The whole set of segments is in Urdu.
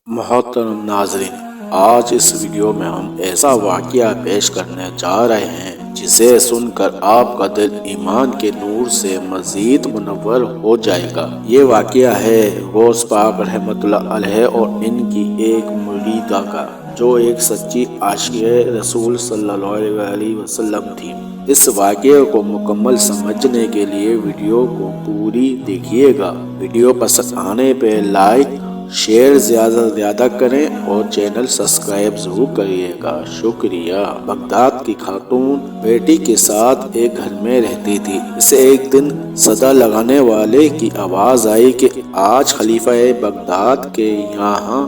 محترم ناظرین، آج اس ویڈیو میں ہم ایسا واقعہ پیش کرنے جا رہے ہیں جسے سن کر آپ کا دل ایمان کے نور سے مزید منور ہو جائے گا۔ یہ واقعہ ہے غوث پاک رحمت اللہ علیہ اور ان کی ایک مریدہ کا، جو ایک سچی عاشقہ رسول صلی اللہ علیہ وسلم تھی۔ اس واقعے کو مکمل سمجھنے کے لیے ویڈیو کو پوری دیکھیے گا۔ ویڈیو پسند آنے پہ لائک شیئر زیادہ سے زیادہ کریں اور چینل سبسکرائب ضرور کریے گا، شکریہ۔ بغداد کی خاتون بیٹی کے ساتھ ایک گھر میں رہتی تھی۔ اسے ایک دن صدا لگانے والے کی آواز آئی کہ آج خلیفہ بغداد کے یہاں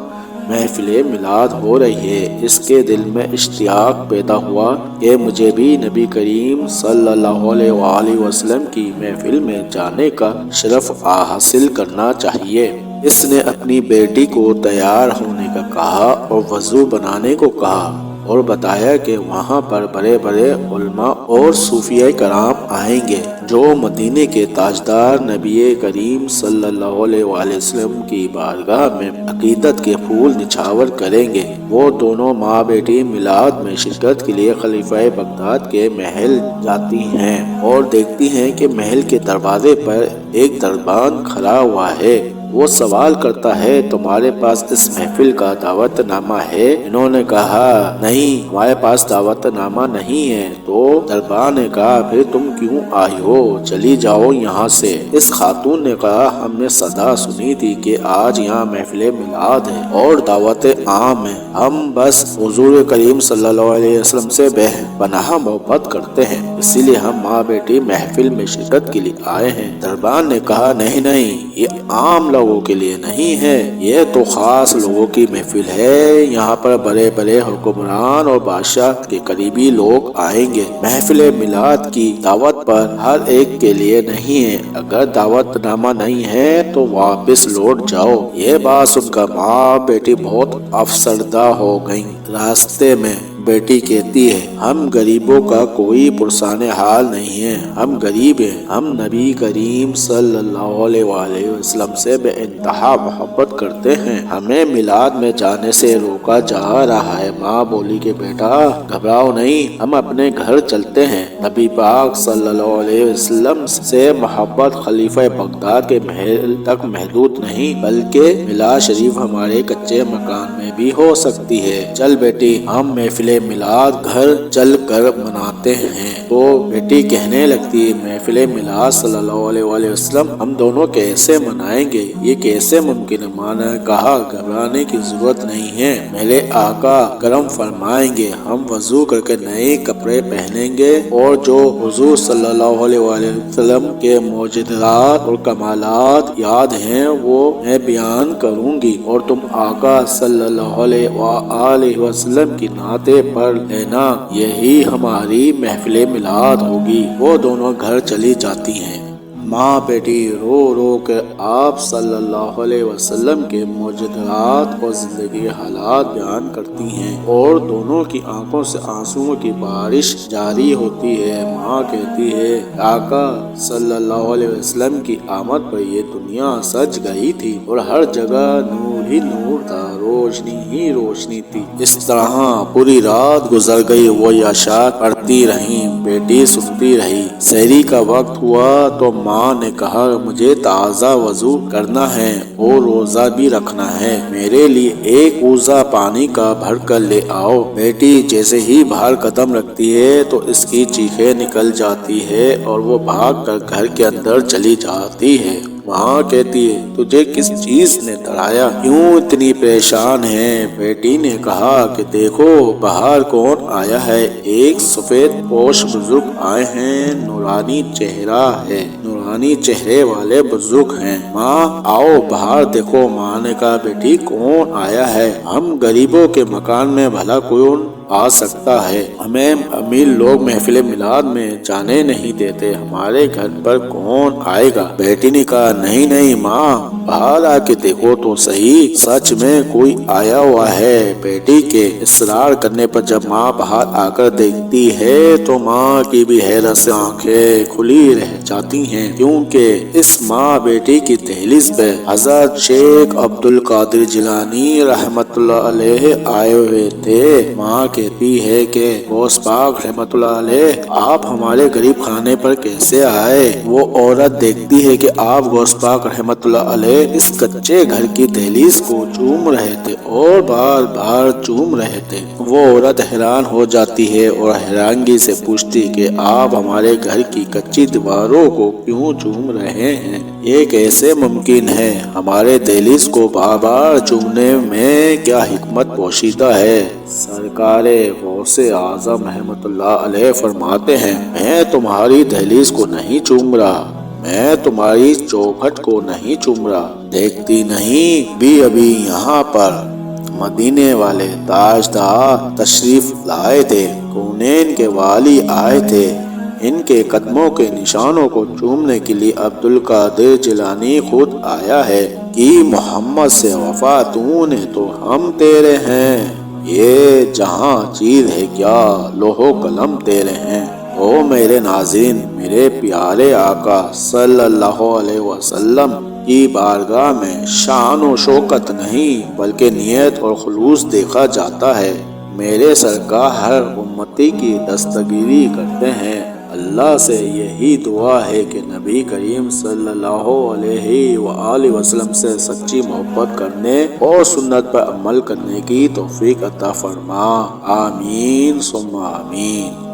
محفل میلاد ہو رہی ہے۔ اس کے دل میں اشتیاق پیدا ہوا کہ مجھے بھی نبی کریم صلی اللہ علیہ وآلہ وسلم کی محفل میں جانے کا شرف حاصل کرنا چاہیے۔ اس نے اپنی بیٹی کو تیار ہونے کا کہا اور وضو بنانے کو کہا اور بتایا کہ وہاں پر بڑے بڑے علماء اور صوفیاء کرام آئیں گے جو مدینے کے تاجدار نبی کریم صلی اللہ علیہ وآلہ وسلم کی بارگاہ میں عقیدت کے پھول نچھاور کریں گے۔ وہ دونوں ماں بیٹی میلاد میں شرکت کے لیے خلیفہ بغداد کے محل جاتی ہیں اور دیکھتی ہیں کہ محل کے دروازے پر ایک دربان کھڑا ہوا ہے۔ وہ سوال کرتا ہے تمہارے پاس اس محفل کا دعوت نامہ ہے؟ انہوں نے کہا نہیں، ہمارے پاس دعوت نامہ نہیں ہے۔ تو دربان نے کہا پھر تم کیوں آئی ہو؟ چلی جاؤ یہاں سے۔ اس خاتون نے کہا ہم نے صدا سنی تھی کہ آج یہاں محفل میلاد ہے اور دعوت عام ہے، ہم بس حضور کریم صلی اللہ علیہ وسلم سے بے پناہ محبت کرتے ہیں، اسی لیے ہم ماں بیٹی محفل میں شرکت کے لیے آئے ہیں۔ دربان نے کہا نہیں، یہ عام لوگوں کے لیے نہیں ہے، یہ تو خاص لوگوں کی محفل ہے، یہاں پر بڑے بڑے حکمران اور بادشاہ کے قریبی لوگ آئیں گے۔ محفل میلاد کی دعوت پر ہر ایک کے لیے نہیں ہے، اگر دعوت نامہ نہیں ہے تو واپس لوٹ جاؤ۔ یہ بات سن کر ماں بیٹی بہت افسردہ ہو گئیں۔ راستے میں بیٹی کہتی ہے ہم غریبوں کا کوئی پرسان حال نہیں ہے، ہم غریب ہیں، ہم نبی کریم صلی اللہ علیہ وآلہ وسلم سے بے انتہا محبت کرتے ہیں، ہمیں میلاد میں جانے سے روکا جا رہا ہے۔ ماں بولی کہ بیٹا گھبراؤ نہیں، ہم اپنے گھر چلتے ہیں۔ نبی پاک صلی اللہ علیہ وسلم سے محبت خلیفہ بغداد کے محل تک محدود نہیں بلکہ میلاد شریف ہمارے کچے مکان میں بھی ہو سکتی ہے، چل بیٹی ہم محفل میلاد گھر چل کر مناتے ہیں۔ تو بیٹی کہنے لگتی محفل میلاد صلی اللہ علیہ وآلہ وسلم ہم دونوں کیسے منائیں گے، یہ کیسے ممکن ہے؟ ماں نے کہا گھبرانے کی ضرورت نہیں ہے، میرے آقا کرم فرمائیں گے، ہم وضو کر کے نئے کپڑے پہنیں گے اور جو حضور صلی اللہ علیہ وآلہ وسلم کے معجزات اور کمالات یاد ہیں وہ میں بیان کروں گی اور تم آقا صلی اللہ علیہ وآلہ وسلم کی نعتیں پڑھ لینا، یہی ہماری محفل میلاد ہوگی۔ وہ دونوں گھر چلی جاتی ہیں۔ ماں بیٹی رو رو کر آپ صلی اللہ علیہ وسلم کے معجزات اور زندگی حالات بیان کرتی ہیں اور دونوں کی آنکھوں سے آنسوؤں کی بارش جاری ہوتی ہے۔ ماں کہتی ہے آقا صلی اللہ علیہ وسلم کی آمد پر یہ دنیا سج گئی تھی اور ہر جگہ نور ہی نور تھا، روشنی ہی روشنی تھی۔ اس طرح پوری رات گزر گئی، وہ اشعار پڑھتی رہی، بیٹی سنتی رہی۔ سحری کا وقت ہوا تو ماں نے کہا مجھے تازہ وضو کرنا ہے اور روزہ بھی رکھنا ہے، میرے لیے ایک کوزہ پانی کا بھر کر لے آؤ۔ بیٹی جیسے ہی باہر قدم رکھتی ہے تو اس کی چیخیں نکل جاتی ہے اور وہ بھاگ کر گھر کے اندر چلی جاتی ہے۔ ماں کہتی ہے تجھے کس چیز نے ڈرایا، کیوں اتنی پریشان ہے؟ بیٹی نے کہا کہ دیکھو باہر کون آیا ہے، ایک سفید پوش بزرگ آئے ہیں، نورانی چہرہ ہے، نورانی چہرے والے بزرگ ہیں، ماں آؤ باہر دیکھو۔ ماں نے کہا بیٹی کون آیا ہے؟ ہم غریبوں کے مکان میں بھلا کون آ سکتا ہے، ہمیں امیر لوگ محفل میلاد میں جانے نہیں دیتے، ہمارے گھر پر کون آئے گا؟ بیٹی نے کہا نہیں ماں، باہر آ کے دیکھو تو صحیح، سچ میں کوئی آیا ہوا ہے۔ بیٹی کے اصرار کرنے پر جب ماں باہر آ کر دیکھتی ہے تو ماں کی بھی حیرت سے آنکھیں کھلی رہ جاتی ہیں، کیونکہ اس ماں بیٹی کی دہلیز پہ حضرت شیخ عبد القادر جیلانی رحمت اللہ علیہ آئے ہوئے تھے۔ ماں کہتی ہے کہ غوث پاک رحمت اللہ علیہ آپ ہمارے غریب خانے پر کیسے آئے؟ وہ عورت دیکھتی ہے کہ آپ غوث پاک رحمت اللہ علیہ اس کچے گھر کی دہلیز کو چوم رہے تھے اور بار بار چوم رہے تھے۔ وہ عورت حیران ہو جاتی ہے اور حیرانگی سے پوچھتی کہ آپ ہمارے گھر کی کچی دیواروں کو کیوں چوم رہے ہیں؟ یہ کیسے ممکن ہے؟ ہمارے دہلیز کو بار بار چومنے میں کیا حکمت پوشیدہ ہے؟ سرکار غوث اعظم رحمت اللہ علیہ فرماتے ہیں، میں تمہاری دہلیز کو نہیں چوم رہا، میں تمہاری چوکھٹ کو نہیں چوم رہا۔ دیکھتی نہیں بھی ابھی یہاں پر مدینے والے تاجدار تشریف لائے تھے، کونین کے والی آئے تھے، ان کے قدموں کے نشانوں کو چومنے کے لیے عبد القادر جیلانی خود آیا ہے کہ محمد سے وفا تو نے تو ہم تیرے ہیں، یہ جہاں چیز ہے کیا لوح و قلم تیرے ہیں۔ او میرے ناظرین، میرے پیارے آقا صلی اللہ علیہ وسلم کی بارگاہ میں شان و شوکت نہیں بلکہ نیت اور خلوص دیکھا جاتا ہے۔ میرے سرکار ہر امتی کی دستگیری کرتے ہیں۔ اللہ سے یہی دعا ہے کہ نبی کریم صلی اللہ علیہ وآلہ وسلم سے سچی محبت کرنے اور سنت پر عمل کرنے کی توفیق عطا فرما۔ آمین ثم آمین۔